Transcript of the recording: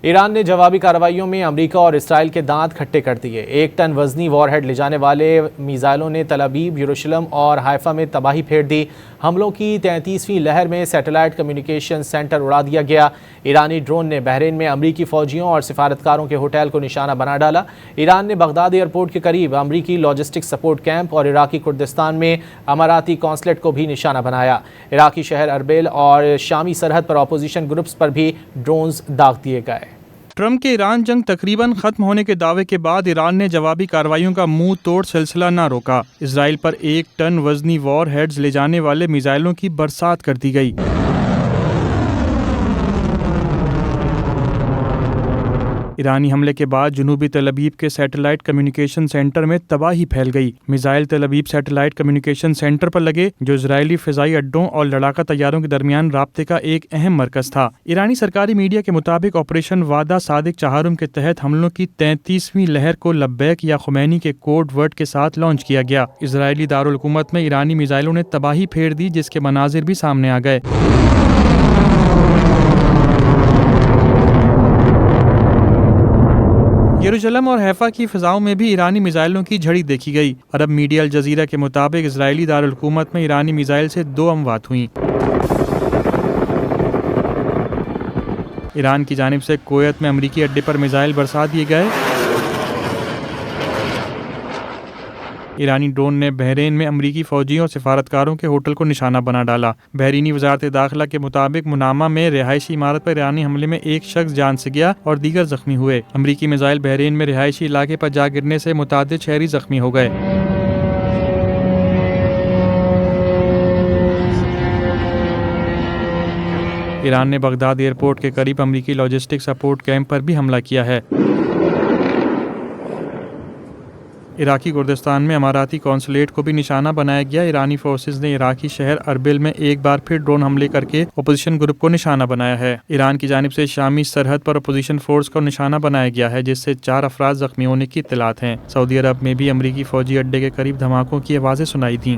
ایران نے جوابی کارروائیوں میں امریکہ اور اسرائیل کے دانت کھٹے کر دیے۔ 1 ٹن وزنی وار ہیڈ لے جانے والے میزائلوں نے تل ابیب، یروشلم اور حیفا میں تباہی پھیر دی۔ حملوں کی 33ویں لہر میں سیٹلائٹ کمیونیکیشن سینٹر اڑا دیا گیا۔ ایرانی ڈرون نے بحرین میں امریکی فوجیوں اور سفارتکاروں کے ہوٹل کو نشانہ بنا ڈالا۔ ایران نے بغداد ایئرپورٹ کے قریب امریکی لاجسٹک سپورٹ کیمپ اور عراقی کردستان میں اماراتی قونصلیٹ کو بھی نشانہ بنایا۔ عراقی شہر اربیل اور شامی سرحد پر اپوزیشن گروپس پر بھی ڈرونز داغ دیے گئے۔ ٹرمپ کے ایران جنگ تقریباً ختم ہونے کے دعوے کے بعد ایران نے جوابی کارروائیوں کا منہ توڑ سلسلہ نہ روکا۔ اسرائیل پر 1 ٹن وزنی وار ہیڈز لے جانے والے میزائلوں کی برسات کر دی گئی۔ ایرانی حملے کے بعد جنوبی تل ابیب کے سیٹلائٹ کمیونیکیشن سینٹر میں تباہی پھیل گئی۔ Missile Tel Aviv satellite communication centre پر لگے، جو اسرائیلی فضائی اڈوں اور لڑاکا طیاروں کے درمیان رابطے کا ایک اہم مرکز تھا۔ ایرانی سرکاری میڈیا کے مطابق آپریشن وعدہ صادق چہارم کے تحت حملوں کی 33ویں لہر کو لبیک یا خمینی کے کوڈ ورڈ کے ساتھ لانچ کیا گیا۔ اسرائیلی دارالحکومت میں ایرانی میزائلوں نے تباہی پھیر دی، جس کے مناظر بھی سامنے آ گئے۔ یروشلم اور حیفا کی فضاؤں میں بھی ایرانی میزائلوں کی جھڑی دیکھی گئی۔ عرب میڈیا الجزیرہ کے مطابق اسرائیلی دارالحکومت میں ایرانی میزائل سے 2 اموات ہوئیں۔ ایران کی جانب سے کویت میں امریکی اڈے پر میزائل برسا دیے گئے۔ ایرانی ڈرون نے بحرین میں امریکی فوجیوں اور سفارتکاروں کے ہوٹل کو نشانہ بنا ڈالا۔ بحرینی وزارت داخلہ کے مطابق منامہ میں رہائشی عمارت پر ایرانی حملے میں 1 شخص جان سے گیا اور دیگر زخمی ہوئے۔ امریکی میزائل بحرین میں رہائشی علاقے پر جا گرنے سے متعدد شہری زخمی ہو گئے۔ ایران نے بغداد ایئرپورٹ کے قریب امریکی لاجسٹک سپورٹ کیمپ پر بھی حملہ کیا ہے۔ عراقی کردستان میں اماراتی قونصلیٹ کو بھی نشانہ بنایا گیا۔ ایرانی فورسز نے عراقی شہر اربل میں ایک بار پھر ڈرون حملے کر کے اپوزیشن گروپ کو نشانہ بنایا ہے۔ ایران کی جانب سے شامی سرحد پر اپوزیشن فورس کو نشانہ بنایا گیا ہے، جس سے 4 افراد زخمی ہونے کی اطلاعات ہیں۔ سعودی عرب میں بھی امریکی فوجی اڈے کے قریب دھماکوں کی آوازیں سنائی دیں۔